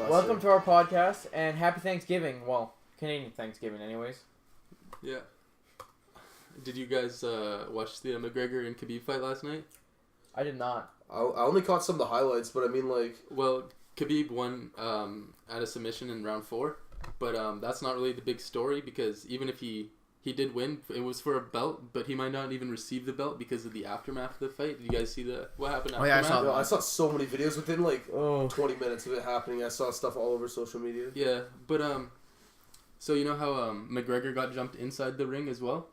Welcome to our podcast and happy Thanksgiving. Well, Canadian Thanksgiving, anyways. Yeah. Did you guys watch the McGregor and Khabib fight last night? I did not. I only caught some of the highlights, but I mean, like... Well, Khabib won at a submission in round 4, but that's not really the big story because even if he did win, it was for a belt, but he might not even receive the belt because of the aftermath of the fight. Did you guys see what happened after? Oh, yeah, I saw so many videos within, like, 20 minutes of it happening. I saw stuff all over social media. Yeah, but, so you know how McGregor got jumped inside the ring as well?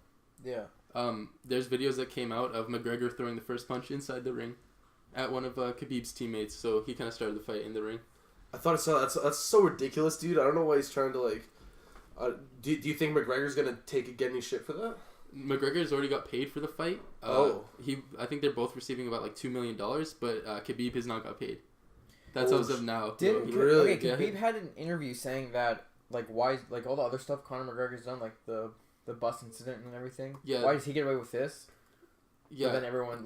Yeah. There's videos that came out of McGregor throwing the first punch inside the ring at one of Khabib's teammates, so he kind of started the fight in the ring. I thought I saw that's so ridiculous, dude. I don't know why he's trying to, like... do you think McGregor's gonna get any shit for that? McGregor's already got paid for the fight. I think they're both receiving about like $2 million, but Khabib has not got paid. That's as of now. Really? Okay, Khabib had an interview saying that like why like all the other stuff Conor McGregor's done, like the bus incident and everything. Yeah. Why does he get away with this? Yeah. But then everyone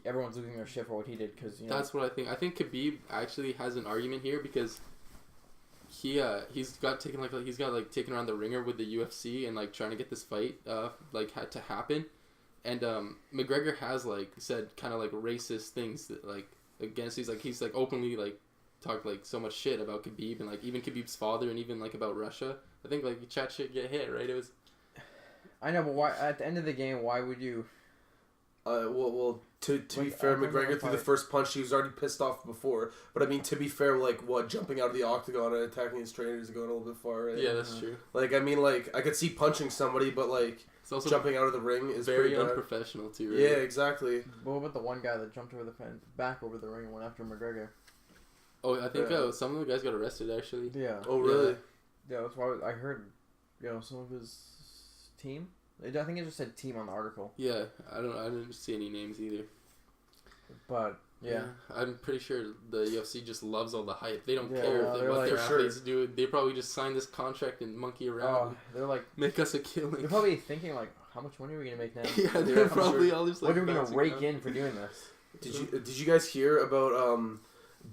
everyone's losing their shit for what he did because That's what I think. I think Khabib actually has an argument here because. He's got taken around the ringer with the UFC and like trying to get this fight had to happen, and McGregor has like said kind of like racist things that like against he's openly like talked like so much shit about Khabib and like even Khabib's father and even like about Russia. I think like chat shit get hit, right? It was. I know, but why at the end of the game? Why would you? To be fair, McGregor threw the first punch. He was already pissed off before. But I mean, to be fair, jumping out of the octagon and attacking his trainers is going a little bit far, right? Yeah, that's true. Like, I mean, like, I could see punching somebody, but like, it's also jumping out of the ring is very unprofessional too, right? Yeah, exactly. What about the one guy that jumped over the fence, back over the ring and went after McGregor? Oh, I think some of the guys got arrested actually. Yeah. Oh, really? Yeah, that's why I heard. Some of his team. I think it just said team on the article. Yeah, I didn't see any names either. But yeah, I'm pretty sure the UFC just loves all the hype. They don't care what their athletes do. They probably just sign this contract and monkey around. They're like make us a killing. They're probably thinking like, how much money are we gonna make now? Yeah, they're probably all just like. What are we gonna rake in for doing this? Did you guys hear about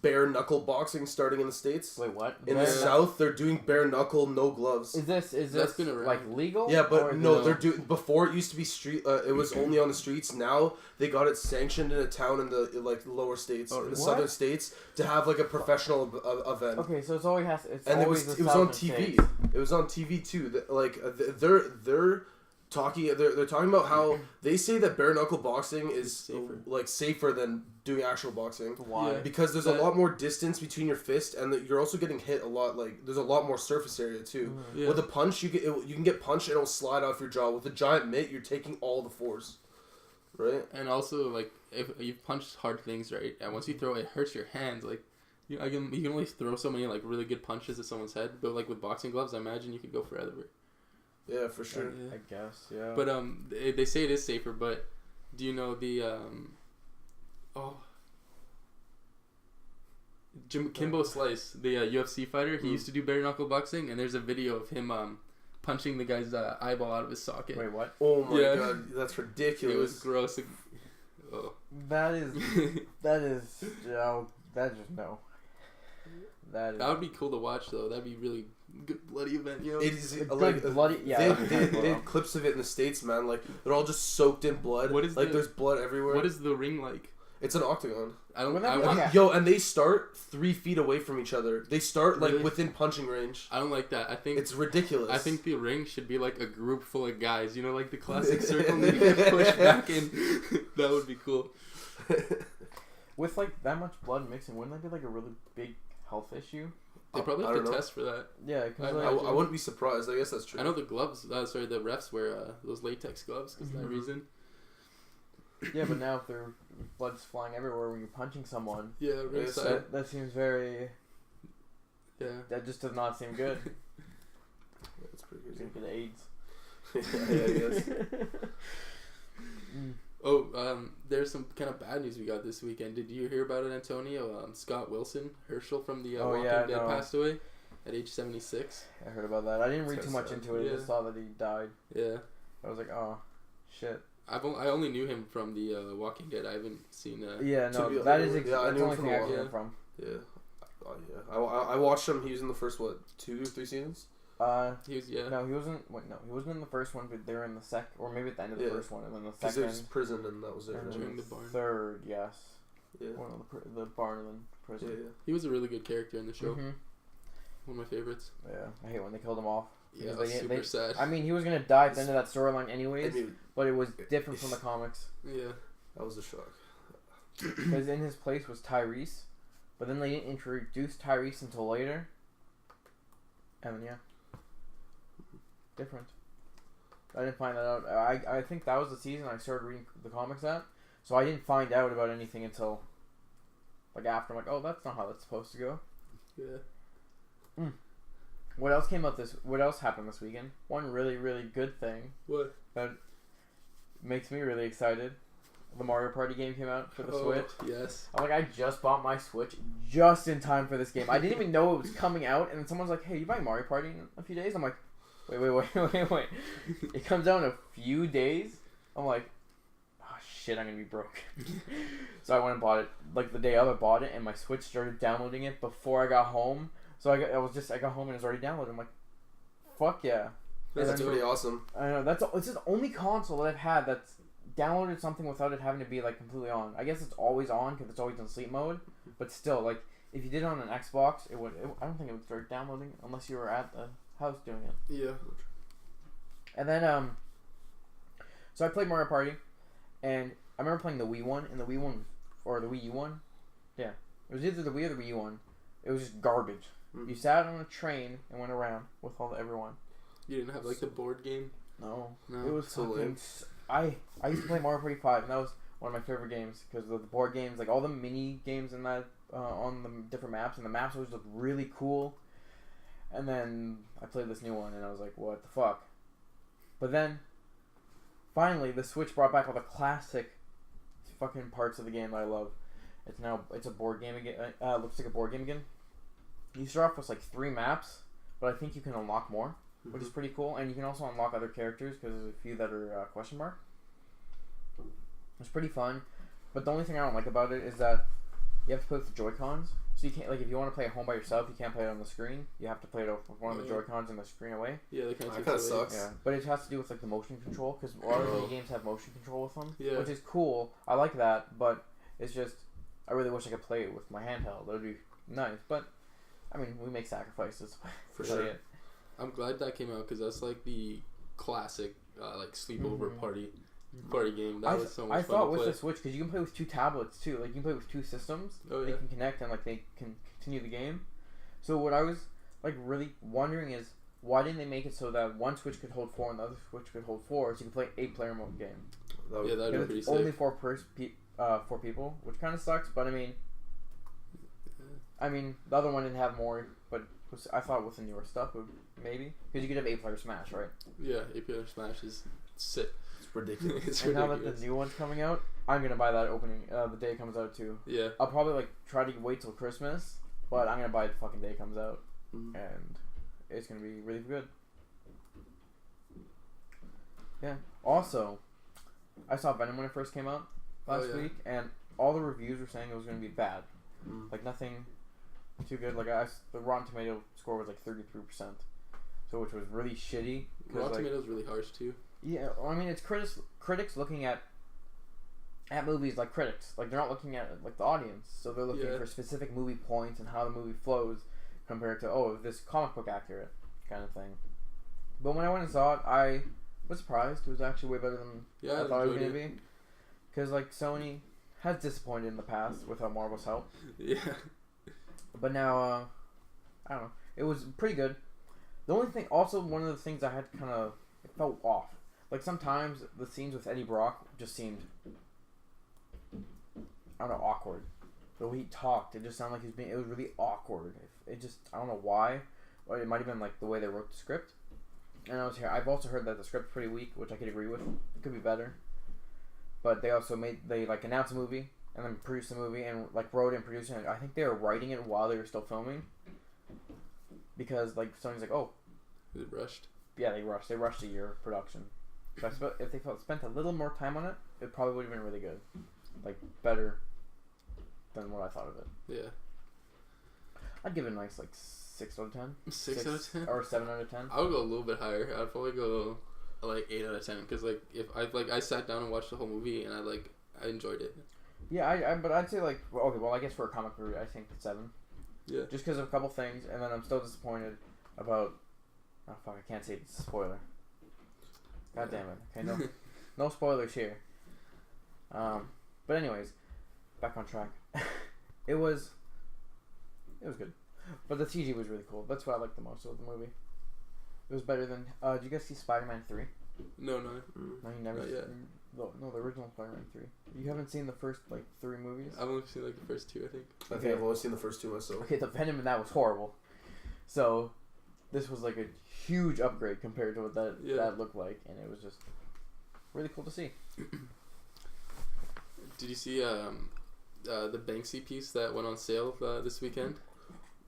bare knuckle boxing starting in the States? Wait, what? In the South, they're doing bare knuckle, no gloves. Is this like legal? Yeah, but no, they're doing. Before it used to be street. It was only on the streets. Now they got it sanctioned in a town in the lower states, in the southern states, to have like a professional event. Okay, so it's always has. It was on TV. States. It was on TV too. They're talking about how they say that bare knuckle boxing is safer than doing actual boxing. Why? Because there's a lot more distance between your fist, and you're also getting hit a lot. Like there's a lot more surface area too. Yeah. With a punch, you can get punched and it'll slide off your jaw. With a giant mitt, you're taking all the force. Right. And also, like if you've punched hard things, right, and once you throw it hurts your hands. Like you can only throw so many like really good punches at someone's head. But like with boxing gloves, I imagine you could go forever. Yeah, for sure. I guess, yeah. But they say it is safer. But do you know the Kimbo Slice, the UFC fighter? He used to do bare knuckle boxing, and there's a video of him punching the guy's eyeball out of his socket. Wait, what? Oh my god, that's ridiculous. It was gross. That is no. That would be cool to watch though. That'd be really good bloody event, you know. It is like bloody. Yeah, they have clips of it in the States, man. Like they're all just soaked in blood. There's blood everywhere. What is the ring like? It's an octagon. And they start 3 feet away from each other. They start within punching range. I don't like that. I think it's ridiculous. I think the ring should be like a group full of guys. You know, like the classic circle. And you get pushed back in. That would be cool. With like that much blood mixing, wouldn't that be like a really big health issue? They probably have to test for that. Yeah, I wouldn't be surprised. I guess that's true. I know the gloves. The refs wear those latex gloves because of that reason. Yeah, but now if their blood's flying everywhere when you're punching someone, that seems very. Yeah. That just does not seem good. That's pretty good. You're gonna get AIDS. Yeah, I guess. There's some kind of bad news we got this weekend. Did you hear about it, Antonio? Scott Wilson, Herschel from the Walking Dead passed away at age 76. I heard about that. I didn't read too much into it. I just saw that he died. Yeah. I was like, oh, shit. I only knew him from the Walking Dead. I haven't seen. That is that's the only thing I knew him from. Yeah. Oh yeah, I watched him. He was in the first 2 or 3 seasons. He was No, he wasn't. Wait, no, he wasn't in the first one, but they were in the second, or maybe at the end of the first one, and then the second. Because there's prison, and that was it. And during the barn. Third, yes. Yeah. One of the barn and then prison. Yeah. He was a really good character in the show. Mm-hmm. One of my favorites. Yeah, I hate when they killed him off. Yeah, super sad. I mean, he was gonna die at the end of that storyline anyways, but it was different from the comics. Yeah, that was a shock. Because in his place was Tyrese, but then they didn't introduce Tyrese until later. And then different. I didn't find that out. I think that was the season I started reading the comics at, so I didn't find out about anything until like after. I'm like, oh, that's not how that's supposed to go. Yeah. What else came out What else happened this weekend? One really, really good thing. What? That makes me really excited. The Mario Party game came out for the Switch. Yes. I'm like, I just bought my Switch just in time for this game. I didn't even know it was coming out, and then someone's like, hey, you buying Mario Party in a few days? I'm like, wait. It comes out in a few days? I'm like, oh shit, I'm gonna be broke. So I went and bought it, like the day of I bought it, and my Switch started downloading it before I got home. So I got home and it was already downloaded. I'm like, fuck yeah. That's pretty awesome. I know, it's the only console that I've had that's downloaded something without it having to be like completely on. I guess it's always on because it's always in sleep mode, but still, like if you did it on an Xbox, I don't think it would start downloading unless you were at the house doing it. Yeah. And then so I played Mario Party, and I remember playing the Wii one, and the Wii one or the Wii U one, yeah, it was either the Wii or the Wii U one. It was just garbage. You sat on a train and went around with everyone. You didn't have like the board game? No. It was so fucking. I used to play Mario Party 5, and that was one of my favorite games because of the board games, like all the mini games in that on the different maps, and the maps always looked really cool. And then I played this new one, and I was like, what the fuck? But then, finally, the Switch brought back all the classic fucking parts of the game that I love. It's a board game again. Looks like a board game again. You start off with like 3 maps, but I think you can unlock more, which is pretty cool. And you can also unlock other characters because there's a few that are question mark. It's pretty fun, but the only thing I don't like about it is that you have to play with the Joy-Cons. So you can't, like, if you want to play at home by yourself, you can't play it on the screen. You have to play it with one of the Joy-Cons and the screen away. Yeah, that kind of sucks. Yeah, but it has to do with like the motion control because a lot of the games have motion control with them, yeah, which is cool. I like that, but it's just I really wish I could play it with my handheld. That would be nice, but. I mean, we make sacrifices. For sure. I'm glad that came out because that's like the classic like sleepover party game. That was so much fun. I thought with the Switch, because you can play with 2 tablets too. Like you can play with 2 systems. Oh, yeah. They can connect and like they can continue the game. So what I was like really wondering is why didn't they make it so that one Switch could hold 4 and the other Switch could hold 4, so you can play 8-player mode game. That would be pretty sick. Only 4 people, which kind of sucks. But I mean, the other one didn't have more, but I thought with the newer stuff, maybe. Because you could have 8-player Smash, right? Yeah, 8-player Smash is sick. It's ridiculous. Now that the new one's coming out, I'm going to buy that opening, the day it comes out too. Yeah. I'll probably try to wait till Christmas, but I'm going to buy it the fucking day it comes out. And it's going to be really good. Yeah. Also, I saw Venom when it first came out last week, and all the reviews were saying it was going to be bad. Like nothing too good. Like the Rotten Tomato score was like 33%, so which was really shitty. Rotten Tomatoes really harsh too. Yeah, I mean it's critics looking at movies like critics. Like they're not looking at like the audience, so they're looking for specific movie points and how the movie flows compared to is this comic book accurate kind of thing. But when I went and saw it, I was surprised. It was actually way better than I thought it was gonna be. Because like Sony has disappointed in the past without Marvel's help. Yeah. But now, I don't know. It was pretty good. The only thing, also one of the things I had it felt off. Like sometimes the scenes with Eddie Brock just seemed, I don't know, awkward. The way he talked, it just sounded like it was really awkward. I don't know why. Or it might have been like the way they wrote the script. And I've also heard that the script's pretty weak, which I could agree with. It could be better. But they also announced a movie and then produced the movie and like wrote it and produced it. I think they were writing it while they were still filming because like Sony's like, oh, they rushed. Yeah, they rushed. They rushed a year of production. So if they spent a little more time on it, it probably would have been really good, like better than what I thought of it. Yeah. I'd give it a nice like 6 out of 10. 6 out of 10 or 7 out of 10. I would go a little bit higher. I'd probably go like 8 out of 10 because like if I sat down and watched the whole movie and I enjoyed it. Yeah, but I'd say like well I guess for a comic movie I think 7. Yeah. Just because of a couple things, and then I'm still disappointed about. Oh fuck! I can't say it's a spoiler. God damn it! Okay, no spoilers here. But anyways, back on track. It was good, but the CG was really cool. That's what I liked the most of the movie. It was better than. Did you guys see Spider-Man 3? No. No, you never. No, the original Spider-Man 3. You haven't seen the first like 3 movies? I've only seen like the first 2, I think. I think I've only seen the first 2 myself. Okay, the Venom in that was horrible. So, this was like a huge upgrade compared to what that looked like, and it was just really cool to see. Did you see the Banksy piece that went on sale this weekend?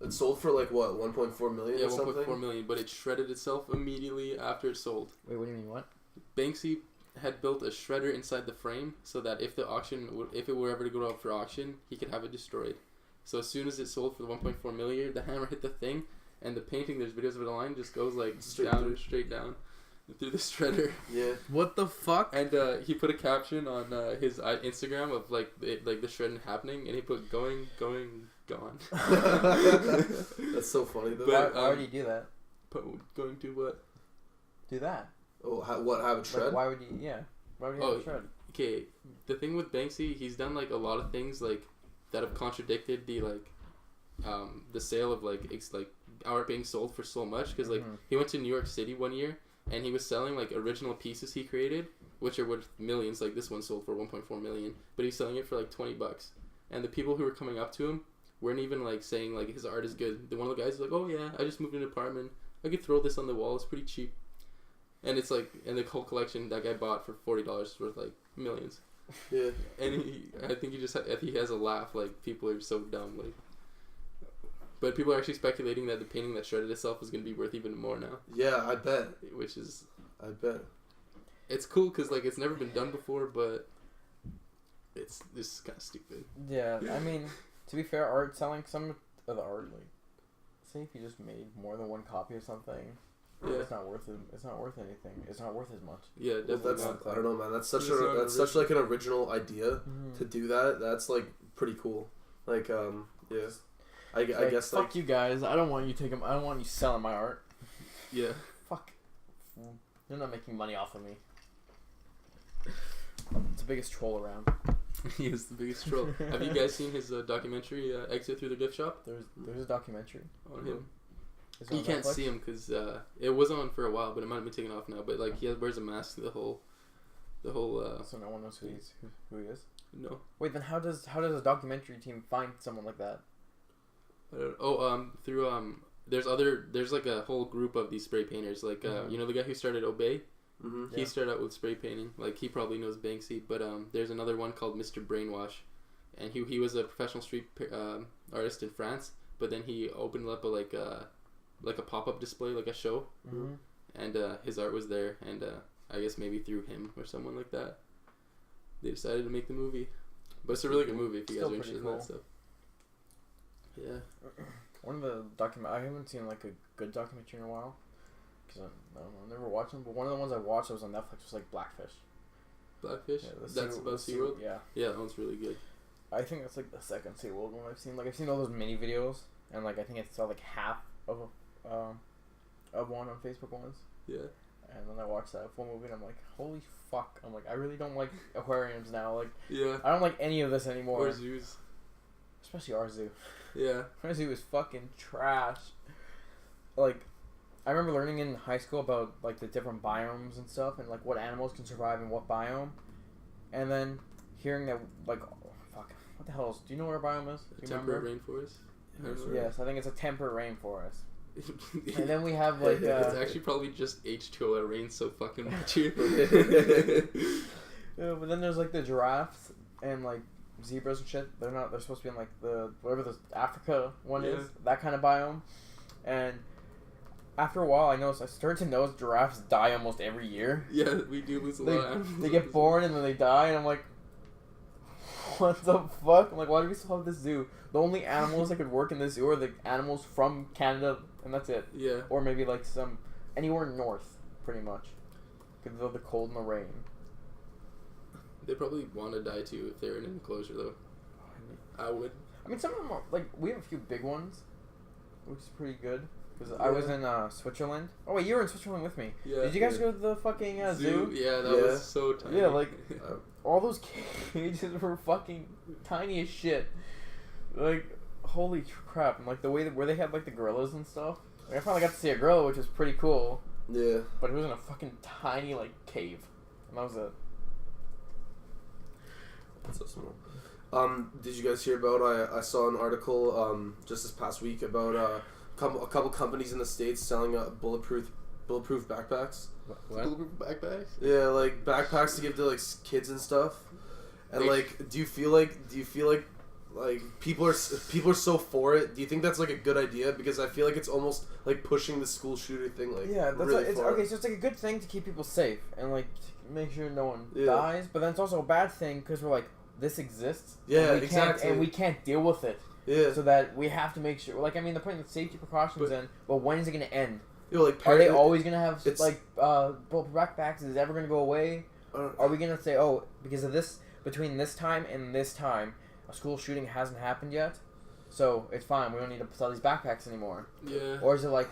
It sold for like what, 1.4 million? Yeah, or something? 1.4 million, but it shredded itself immediately after it sold. Wait, what do you mean? What? Banksy had built a shredder inside the frame so that if it were ever to go up for auction, he could have it destroyed. So as soon as it sold for the 1.4 million, the hammer hit the thing, and the painting, there's videos of it online, just goes like straight down through the shredder. Yeah. What the fuck? And he put a caption on his Instagram of like the shredding happening, and he put going, gone. That's so funny though. But why would he do that? Going to what? Do that. Oh, have it shred? Like, why would he? Yeah. Why would he have it shred? Okay, the thing with Banksy, he's done like a lot of things like that have contradicted the the sale of like art being sold for so much, because like he went to New York City one year and he was selling like original pieces he created, which are worth millions. Like this one sold for 1.4 million, but he's selling it for like $20, and the people who were coming up to him weren't even like saying like his art is good. One of the guys was like, oh yeah, I just moved in an apartment, I could throw this on the wall, it's pretty cheap. And it's like, and the whole collection that guy bought for $40 worth like millions. Yeah. And I think he has a laugh, like people are so dumb, like. But people are actually speculating that the painting that shredded itself is going to be worth even more now. Yeah, I bet. Which is. I bet. It's cool because like it's never been done before, but it's just kind of stupid. Yeah, I mean, to be fair, art selling some of the art, like, say if you just made more than one copy of something. Yeah. It's not worth it. It's not worth anything. It's not worth as much. Yeah, definitely. Well, I don't know, man. That's such like an original idea to do that. That's like pretty cool. Like, yeah. I guess fuck like you guys. I don't want you I don't want you selling my art. Yeah. Fuck. You're not making money off of me. It's the biggest troll around. He is the biggest troll. Have you guys seen his documentary, Exit Through the Gift Shop? There's a documentary on him. You can't see him because it was on for a while, but it might have been taken off now. But like he wears a mask the whole. So no one knows who he is. No. Wait, then how does a documentary team find someone like that? Through there's like a whole group of these spray painters. Like you know the guy who started Obey. Mm-hmm. He started out with spray painting. Like he probably knows Banksy, but there's another one called Mr. Brainwash, and he was a professional street artist in France. But then he opened up a pop-up display, like a show, and his art was there, and I guess maybe through him or someone like that, they decided to make the movie. But it's a really good movie if you guys are interested in that stuff. Yeah. One of the I haven't seen like a good documentary in a while, because I never watched them. But one of the ones I watched that was on Netflix was like Blackfish. Blackfish? Yeah, that's about SeaWorld? Yeah. Yeah, that one's really good. I think that's like the second SeaWorld one I've seen. Like I've seen all those mini videos, and like I think it's like half of one on Facebook once. Yeah. And then I watched that full movie and I'm like, holy fuck. I'm like, I really don't like aquariums now. Like, yeah. I don't like any of this anymore. Or zoos. Especially our zoo. Yeah. Our zoo is fucking trash. Like, I remember learning in high school about like the different biomes and stuff and like what animals can survive in what biome. And then hearing that like, fuck, what the hell is, do you know what our biome is? Do you temperate rainforest? Yes, I think it's a temperate rainforest. And then we have like it's actually probably just H2O. It rains so fucking much here. Yeah, but then there's like the giraffes and like zebras and shit. They're supposed to be in like the whatever the Africa one is, that kind of biome. And after a while, I started to notice giraffes die almost every year. Yeah, we do lose a lot of animals. They get born and then they die, and I'm like, what the fuck? I'm like, why do we still have this zoo? The only animals that could work in this zoo are the animals from Canada, and that's it. Yeah. Or maybe like anywhere north, pretty much. Because of the cold and the rain. They probably want to die too if they're in an enclosure, though. I would. I mean, some of them are, like, we have a few big ones, which is pretty good. Because I was in Switzerland. Oh, wait, you were in Switzerland with me. Yeah. Did you guys go to the fucking zoo? Yeah, that was so tiny. Yeah, like, all those cages were fucking tiny as shit. Like, holy crap. And, like, the way where they had, like, the gorillas and stuff. Like, I finally got to see a gorilla, which was pretty cool. Yeah. But it was in a fucking tiny, like, cave. And that was it. That's so small. Did you guys hear about? I saw an article just this past week about a couple companies in the States selling bulletproof backpacks. What? Bulletproof backpacks? Yeah, like backpacks to give to like kids and stuff. And like, do you feel like people are so for it? Do you think that's like a good idea? Because I feel like it's almost like pushing the school shooter thing like that's really it's far. Okay. So it's like a good thing to keep people safe and like make sure no one dies, but then it's also a bad thing because we're like, this exists. Yeah, and exactly. And we can't deal with it. Yeah. So that we have to make sure. Like, I mean, they're putting the safety precautions in, but when is it going to end? Like, are they always going to have like bulletproof backpacks? Is it ever going to go away? Are we going to say, oh, because of this, between this time and this time, a school shooting hasn't happened yet, so it's fine. We don't need to sell these backpacks anymore. Yeah. Or is it like,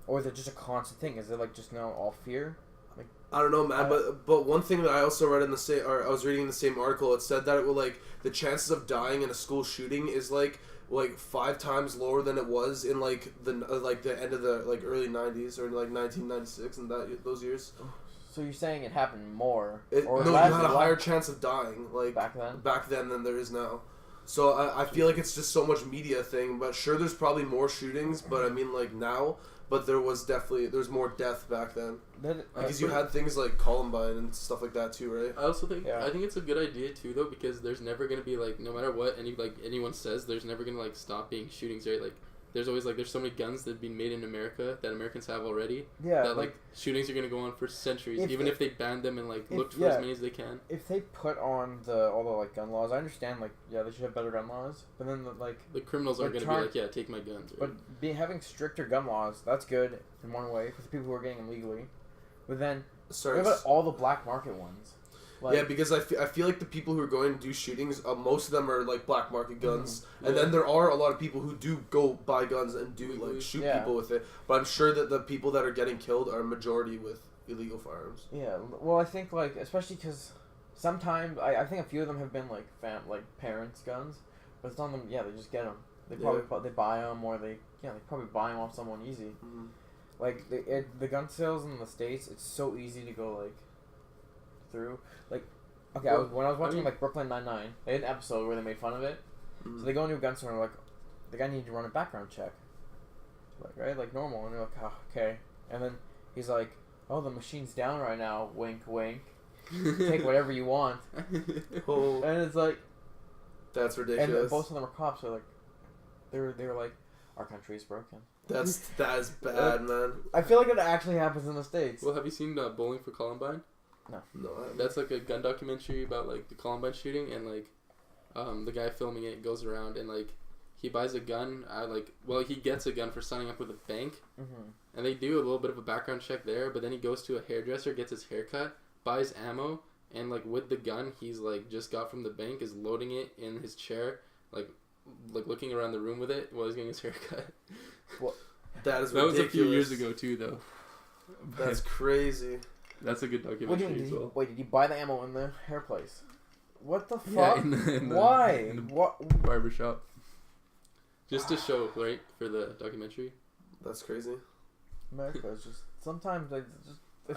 or is it just a constant thing? Is it like just now all fear? I don't know, man, but one thing that I also read in the same, or I was reading in the same article, it said that it will like the chances of dying in a school shooting is like 5 times lower than it was in like the end of the like early 90s or like 1996 and those years. So you're saying it happened more? No, you had a higher chance of dying like back then than there is now. So I feel like it's just so much media thing, but sure, there's probably more shootings, but I mean like now. But there's more death back then. Because you had things like Columbine and stuff like that too, right? I also think I think it's a good idea too though, because there's never gonna be like, no matter what anyone says, there's never gonna like stop being shootings, right? Like there's always like there's so many guns that have been made in America that Americans have already. Yeah. That like shootings are gonna go on for centuries, even if they ban them and like look for as many as they can. If they put on all the like gun laws, I understand like they should have better gun laws, but then the criminals aren't gonna be like take my guns. Right? But having stricter gun laws, that's good in one way for the people who are getting them legally, but then what about all the black market ones? Like, because I feel like the people who are going to do shootings, most of them are like black market guns, and then there are a lot of people who do go buy guns and do like shoot people with it. But I'm sure that the people that are getting killed are a majority with illegal firearms. Yeah, well, I think like especially because sometimes I think a few of them have been like parents' guns, but it's on them. Yeah, they just get them. They probably they buy them or they probably buy them off someone easy. Mm-hmm. Like the gun sales in the States, it's so easy to go like through. Like, okay, when I was watching like Brooklyn Nine-Nine, they had an episode where they made fun of it. Mm-hmm. So they go into a gun store and they're like, the guy needs to run a background check. Like, right? Like normal. And they're like, oh, okay. And then he's like, oh, the machine's down right now. Wink, wink. Take whatever you want. Oh. And it's like, that's ridiculous. And both of them are cops. They're like, they were like, our country is broken. That is bad, man. I feel like it actually happens in the States. Well, have you seen Bowling for Columbine? No. That's like a gun documentary about like the Columbine shooting, and like the guy filming it goes around and like he buys a gun. He gets a gun for signing up with a bank, and they do a little bit of a background check there. But then he goes to a hairdresser, gets his hair cut, buys ammo, and like with the gun he's like just got from the bank is loading it in his chair, like looking around the room with it while he's getting his hair cut. Well, that was a few years ago too, though. That's crazy. That's a good documentary as well. Wait, did you buy the ammo in the hair place? What the fuck? Why? In the barbershop. Just to show, right, for the documentary. That's crazy. America is just sometimes I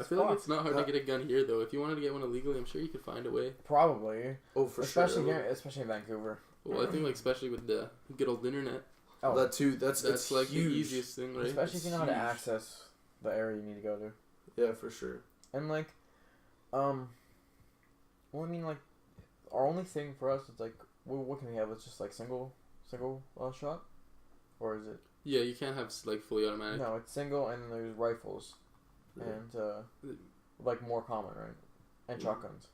feel like it's not hard to get a gun here though. If you wanted to get one illegally, I'm sure you could find a way. Probably. Oh, for especially sure. Here, especially in Vancouver. Well, I think like especially with the good old internet. Oh, that too. That's like huge. The easiest thing, right? Especially if you know how to access the area you need to go to. Yeah, for sure. And like, well, I mean, like, our only thing for us is like, what can we have? It's just like single shot, or is it? Yeah, you can't have like fully automatic. No, it's single, and then there's rifles, and like more common, right? And shotguns.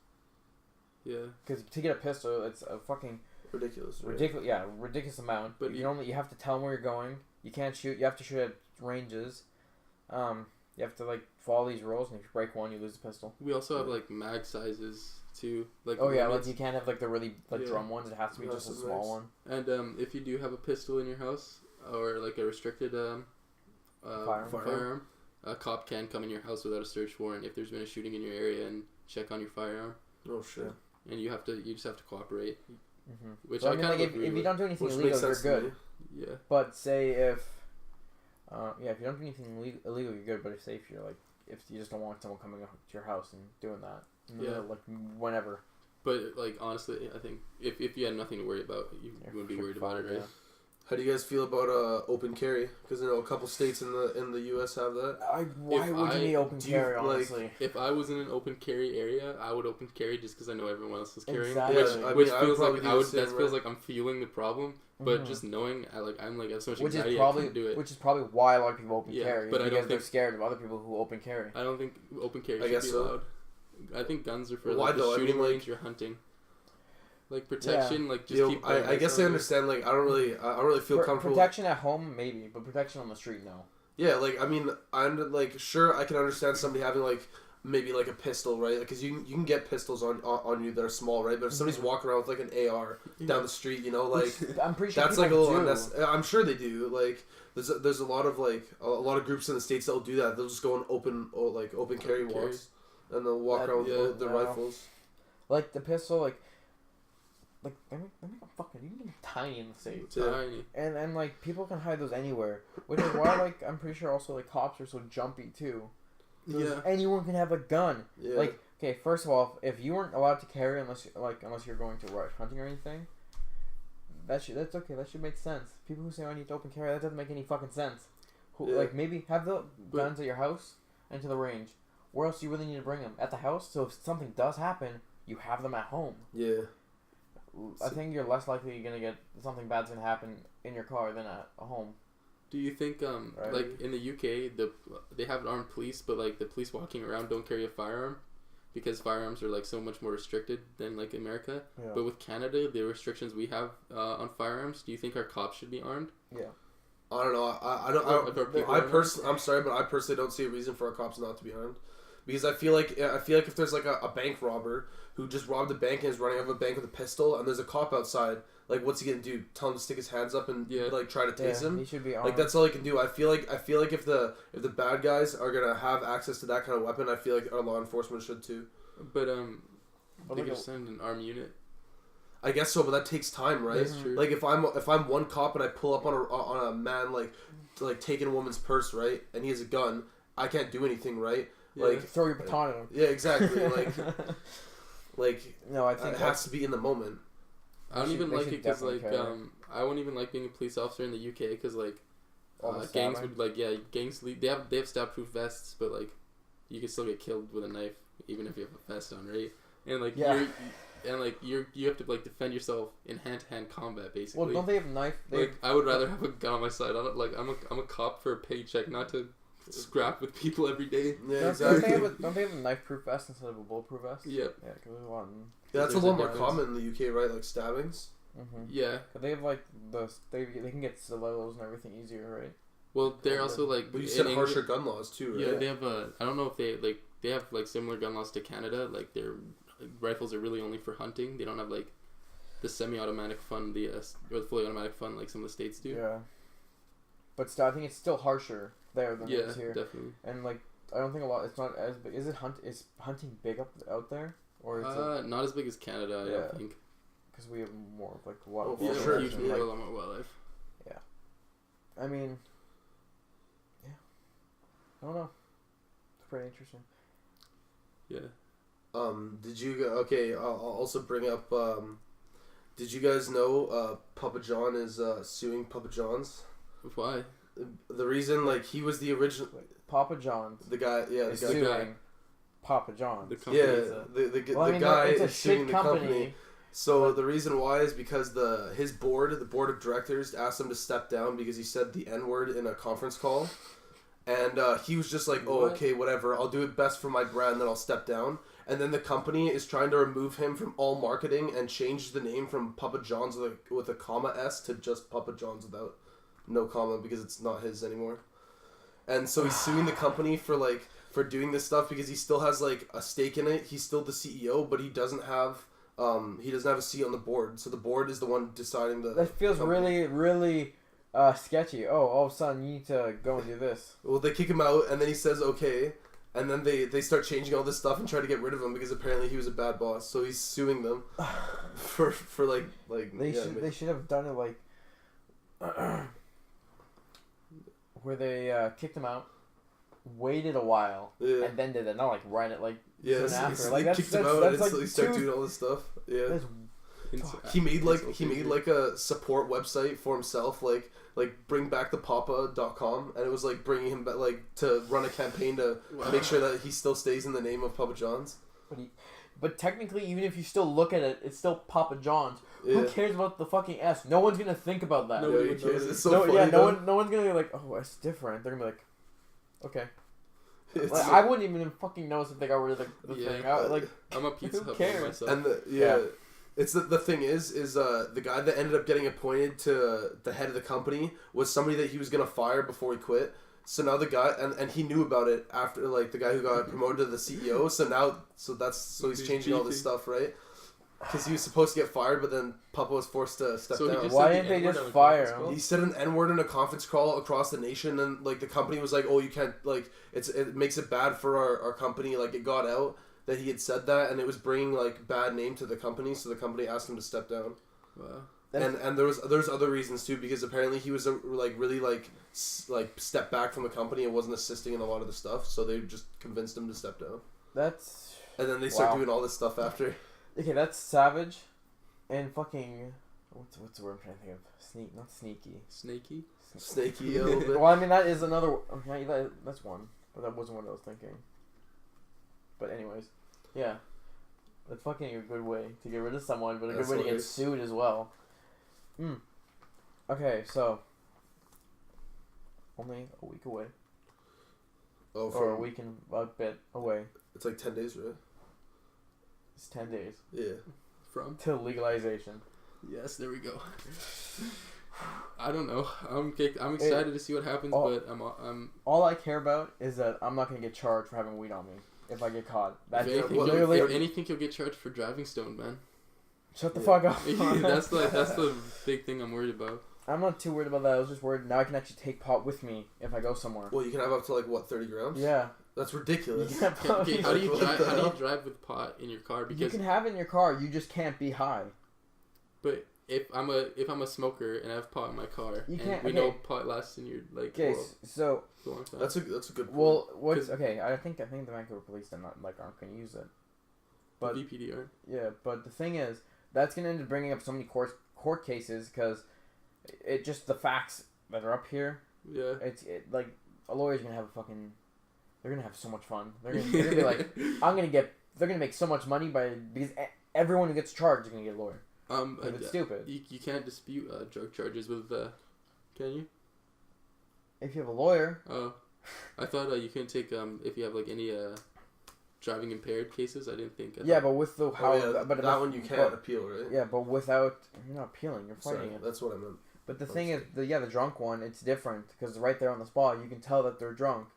Yeah. Because to get a pistol, it's a fucking ridiculous. Right? Ridiculous amount. But you have to tell them where you're going. You can't shoot. You have to shoot at ranges. You have to like follow these rules, and if you break one, you lose the pistol. We also have like mag sizes too. Like like you can't have like the really drum ones. It has to be just a small one. And if you do have a pistol in your house or like a restricted firearm, a cop can come in your house without a search warrant if there's been a shooting in your area and check on your firearm. Oh shit! And you just have to cooperate. Mm-hmm. Which I mean, like if you don't do anything illegal, you're good. Yeah. But say if you don't do anything illegal, you're good. But if you just don't want someone coming up to your house and doing that, whenever. But like honestly, I think if you had nothing to worry about, you wouldn't be worried about it, right? Yeah. How do you guys feel about open carry? Because I know a couple states in the U.S. have that. Why would you need open carry? Honestly, if I was in an open carry area, I would open carry just because I know everyone else is carrying. Exactly. Which feels like feels like I'm feeling the problem. But just knowing, I have so much anxiety, I can't do it. Which is probably why a lot of people open carry. But because they're scared of other people who open carry. I don't think open carry should be allowed. I think guns are for the shooting range or hunting. Like protection, keep. I guess I understand. Like I don't really feel comfortable. Protection at home, maybe, but protection on the street, no. Yeah, I'm sure I can understand somebody having maybe a pistol, right? Because you can get pistols on you that are small, right? But if somebody's walking around with an AR down the street, I'm pretty sure that's a little. I'm sure they do. There's a lot of groups in the States that will do that. They'll just go on open carry walks, and they'll walk around with their rifles. Like the pistol, they're fucking even tiny in the States. Tiny. And people can hide those anywhere. Which is why I'm pretty sure also cops are so jumpy too. Yeah. Anyone can have a gun. Yeah. Okay, first of all, if you weren't allowed to carry unless you're going to hunting or anything, that's okay. That should make sense. People who say I need to open carry, that doesn't make any fucking sense. Maybe have the guns at your house and to the range. Where else do you really need to bring them? At the house, so if something does happen, you have them at home. Yeah. I think you're less likely you're gonna get something bad's gonna happen in your car than at home. Do you think in the UK they have armed police, but the police walking around don't carry a firearm because firearms are so much more restricted than America? Yeah. But with Canada, the restrictions we have on firearms, do you think our cops should be armed? Yeah. I don't know. I'm sorry, but I personally don't see a reason for our cops not to be armed. Because I feel like if there's a bank robber who just robbed a bank and is running out of a bank with a pistol and there's a cop outside, what's he gonna do? Tell him to stick his hands up and try to tase him? He should be armed. That's all he can do. I feel like if the bad guys are gonna have access to that kind of weapon, I feel like our law enforcement should too. But they could send an armed unit. I guess so, but that takes time, right? That's true. If I'm one cop and I pull up on a man taking a woman's purse, right, and he has a gun, I can't do anything, right? Yeah. Throw your baton at him. Yeah, exactly. No, I think it has to be in the moment. I don't even like it because I won't even like being a police officer in the UK because gangs would gangs they have stab-proof vests, but you can still get killed with a knife even if you have a vest on, right? And you have to defend yourself in hand-to-hand combat basically. Well, don't they have knife? I would rather have a gun on my side. I'm a cop for a paycheck, not to scrap with people every day. Yeah, exactly. Don't they have a knife-proof vest instead of a bulletproof vest? Yeah. Yeah, because there's a lot. That's a lot more common in the UK, right? Stabbings. Mm-hmm. Yeah. But they have they can get stilettos and everything easier, right? Well, they're also But you said harsher gun laws too, right? Yeah, they have I don't know if they have similar gun laws to Canada. Their rifles are really only for hunting. They don't have the semi-automatic fun, or the fully automatic fun like some of the states do. Yeah. But still, I think it's still harsher there than it is here. Yeah, definitely. And I don't think it's not as big. Is hunting big out there, or is it not as big as Canada? I don't think. Because we have more of wild. Oh, yeah, huge, a lot more wildlife. Yeah. I mean. Yeah. I don't know. It's pretty interesting. Yeah. Did you I'll also bring up. Did you guys know Papa John is suing Papa John's? Why? The reason, he was the original... Papa John's. The guy, yeah. The guy. Papa John's. The company. Yeah, the guy is suing the company. So the reason why is because the board of directors asked him to step down because he said the N-word in a conference call. And he was just okay, whatever, I'll do it best for my brand, then I'll step down. and then the company is trying to remove him from all marketing and change the name from Papa John's with a comma S to just Papa John's without no comma because it's not his anymore. And so he's suing the company for doing this stuff because he still has like a stake in it. He's still the CEO, but he doesn't have a seat on the board. So the board is the one deciding the. That feels company. Really sketchy. Oh, son, you need to go and do this. Well, they kick him out, and then he says okay, and then they start changing all this stuff and try to get rid of him because apparently he was a bad boss. So he's suing them for like they should have done it like where they kicked him out, waited a while, and then did it. Not like right at like soon after. Like that's kicked him out and instantly start doing all this stuff. Yeah. He made like a support website for himself, like bringbackthepapa.com, and it was like bringing him back, like to run a campaign to make sure that he still stays in the name of Papa John's. But technically, even if you still look at it, it's still Papa John's. Yeah. Who cares about the fucking S? No one's gonna think about that. Nobody cares. It's so funny. Yeah, no one's gonna be like, oh, it's different. They're gonna be like, okay. Like, I wouldn't even fucking notice if they got rid of the thing. I'm a pizza hut myself. And it's the thing is the guy that ended up getting appointed to the head of the company was somebody that he was gonna fire before he quit. So now the guy and he knew about it after, like, the guy who got promoted to the CEO. So he's changing all this stuff, right? Because he was supposed to get fired, but then Papa was forced to step down. Why didn't they just fire him? He said an N-word in a conference call across the nation, and like the company was like, "Oh, you can't, like, it makes it bad for our company." Like, it got out that he had said that, and it was bringing like bad name to the company, so the company asked him to step down. Wow. And there's other reasons too, because apparently he was really stepped back from the company and wasn't assisting in a lot of the stuff, so they just convinced him to step down. And then they start doing all this stuff after. Okay, that's savage, and fucking what's the word I'm trying to think of? Not sneaky. Snaky a little bit. Well, I mean that is another. Okay, that's one, but that wasn't what I was thinking. But anyways, yeah, that's fucking a good way to get rid of someone, but a good way to get sued as well. Okay, so only a week away. Or a week and a bit away. It's like 10 days, right? It's 10 days. Yeah. Till legalization. Yes, there we go. I don't know. I'm excited to see what happens, but I'm. All I care about is that I'm not gonna get charged for having weed on me if I get caught. If anything, you'll get charged for driving stoned, man. Shut the fuck up. That's the big thing I'm worried about. I'm not too worried about that. I was just worried now I can actually take pot with me if I go somewhere. Well, you can have up to 30 grams? Yeah. That's ridiculous. Okay, how do you drive with pot in your car? Because you can have it in your car, you just can't be high. But if I'm a smoker and I have pot in my car, we know pot lasts in your so a long time. That's a good point. Well, I think the Vancouver police aren't going to use it. But VPD aren't. Yeah, but the thing is, that's going to end up bringing up so many court cases because it just the facts that are up here. Yeah. Like a lawyer's going to have they're going to have so much fun. They're going to be like, they're going to make so much money because everyone who gets charged is going to get a lawyer. It's stupid. You can't dispute drug charges with can you? If you have a lawyer. Oh, I thought you couldn't take if you have any driving impaired cases. I didn't think. But with the but that one you can't appeal, right? Yeah, but without you're not appealing, you're fighting it. That's what I meant. But the thing is, the drunk one, it's different because right there on the spot you can tell that they're drunk.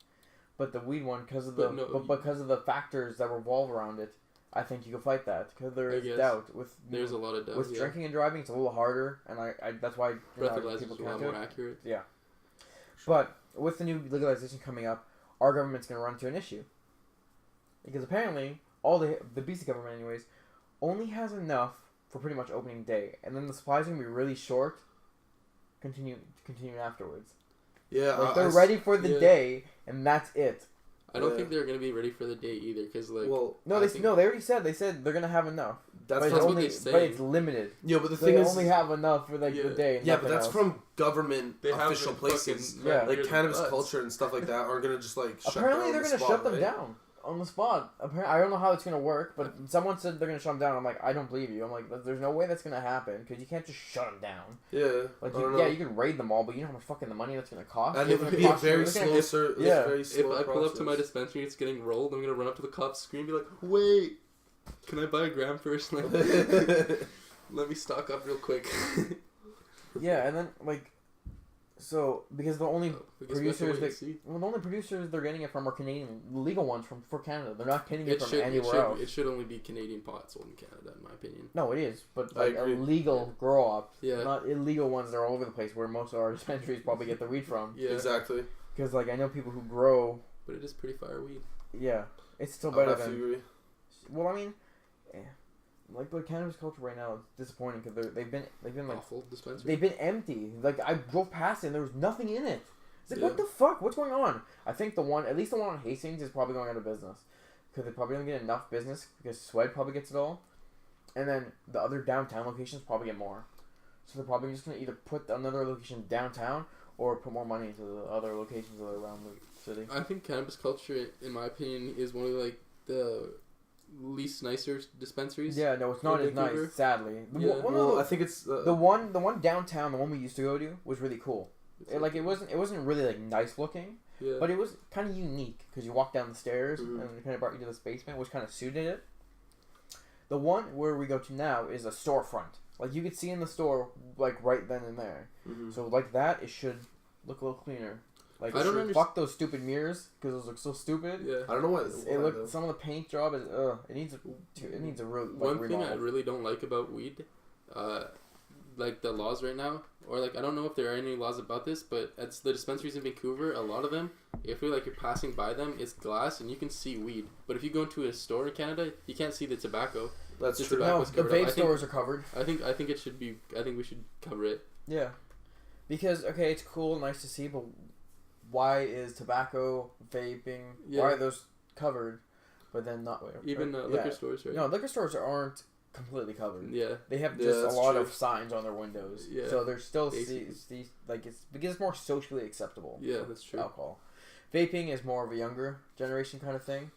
But the weed one, because of the factors that revolve around it, I think you can fight that because there is doubt there's a lot of doubt with drinking and driving. It's a little harder, and I that's why breathalyzer is a lot more accurate. Yeah, but with the new legalization coming up, our government's going to run into an issue because apparently the BC government, anyways, only has enough for pretty much opening day, and then the supplies are going to be really short. Continue afterwards. Yeah, they're ready for the day, and that's it. I don't think they're gonna be ready for the day either, because they already said they're gonna have enough. That's what they say. But it's limited. Yeah, but the thing is, they only have enough for the day. And but that's from government official places. Like Cannabis Culture and stuff like that aren't gonna just shut down. Apparently, they're gonna shut them down. on the spot. Apparently, I don't know how it's gonna work, but someone said they're gonna shut them down. I'm like, I don't believe you. I'm like, there's no way that's gonna happen because you can't just shut them down. Yeah. Like, you can raid them all, but you know how much fucking the money that's gonna cost. And it would be a very slow. If I pull up to my dispensary, it's getting rolled. I'm gonna run up to the cops, scream, be like, "Wait, can I buy a gram first? Like, let me stock up real quick." Yeah, and then like. So, because the only producers they're getting it from are Canadian, legal ones for Canada. They're not getting it from anywhere else. It should only be Canadian pot sold in Canada, in my opinion. No, it is, but like illegal grow-ups, not illegal ones that are all over the place where most of our dispensaries probably get the weed from. Yeah, exactly. Because like I know people who grow, but it is pretty fire weed. Yeah, it's still better than. Agree. Well, I mean, like the cannabis culture right now is disappointing because they've been like awful dispensaries. They've been empty. Like I drove past it and there was nothing in it. It's like what the fuck? What's going on? I think at least the one on Hastings is probably going out of business because they probably don't get enough business because Swed probably gets it all, and then the other downtown locations probably get more. So they're probably just gonna either put another location downtown or put more money into the other locations that are around the city. I think cannabis culture, in my opinion, is one of like the least nicer dispensaries. Yeah, no, it's not as nice, sadly. I think it's the one downtown, the one we used to go to, was really cool. It wasn't really like nice looking, but it was kind of unique because you walk down the stairs and it kind of brought you to this basement, which kind of suited it. The one where we go to now is a storefront. Like you could see in the store, like right then and there. Mm-hmm. So like that, it should look a little cleaner. Like, I don't understand. Fuck those stupid mirrors because those look so stupid. Yeah, I don't know what it look. Some of the paint job is. It needs a real. One thing I really don't like about weed, like the laws right now, or like I don't know if there are any laws about this, but at the dispensaries in Vancouver, a lot of them, if you're passing by them, it's glass and you can see weed. But if you go into a store in Canada, you can't see the tobacco. That's true. No, the vape stores are covered. I think it should be. I think we should cover it. Yeah, because okay, it's cool, nice to see, but. Why is tobacco, vaping, why are those covered, but then not... Even liquor stores, right? No, liquor stores aren't completely covered. Yeah. They have just a lot of signs on their windows. Yeah. So they're still... it's because it's more socially acceptable. Yeah, that's true. Alcohol. Vaping is more of a younger generation kind of thing.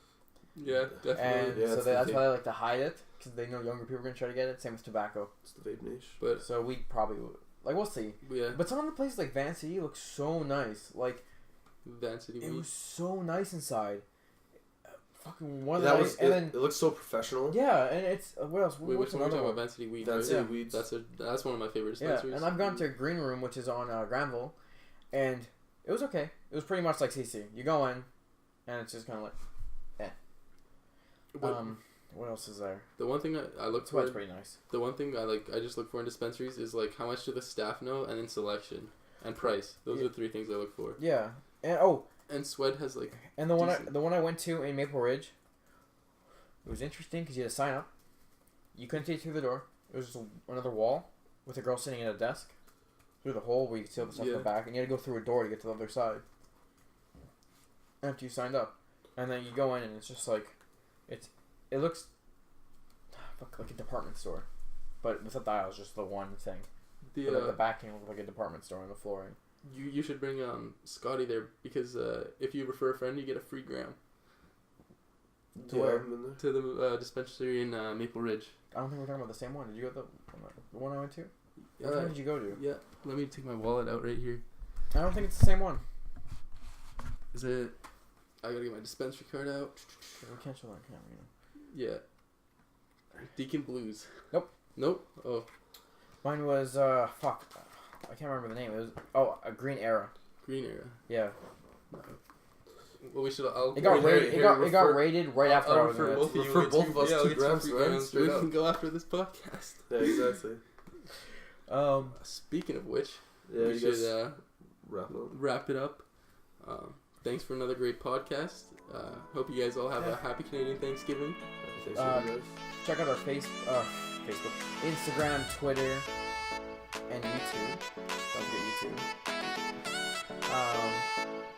Yeah, definitely. And so that's why they like to hide it, because they know younger people are going to try to get it. Same with tobacco. It's the vape niche. But so we probably would... Like, we'll see. Yeah. But some of the places like Banksy look so nice. Like... It was so nice inside. Fucking one of that the was, and then it looks so professional. Yeah, and it's what else? Wait, which one are we talking about? Banksy Weed. Banksy Weeds. That's one of my favorite dispensaries. Yeah, and I've gone to a Green Room, which is on Granville, and it was okay. It was pretty much like CC. You go in, and it's just kind of like, what else is there? The one thing I look for. It's pretty nice. The one thing I just look for in dispensaries is like how much do the staff know, and then selection and price. Those are the three things I look for. Yeah. And Swed has like the one I went to in Maple Ridge. It was interesting because you had to sign up. You couldn't take through the door. It was just another wall with a girl sitting at a desk through the hole where you could see all the stuff in the back, and you had to go through a door to get to the other side. After you signed up, and then you go in and it's just like, it looks like a department store, but without the aisles, just the one thing. The backing looks like a department store on the flooring. You should bring Scotty there because if you refer a friend, you get a free gram. To where? To the dispensary in Maple Ridge. I don't think we're talking about the same one. Did you go to the one I went to? Which one did you go to? Yeah, let me take my wallet out right here. I don't think it's the same one. Is it? I gotta get my dispensary card out. We can't show that on camera, you know. Yeah. Deacon Blues. Nope. Oh. Mine was fuck. I can't remember the name. It was a Green Era. Green Era. Yeah. Well, we should. It got rated right after I was for both of us 2 grams, right? We can go after this podcast. Yeah, exactly. Speaking of which, we should wrap it up. Thanks for another great podcast. Hope you guys all have a happy Canadian Thanksgiving. Check out our Facebook, Instagram, Twitter, and YouTube. Don't forget YouTube.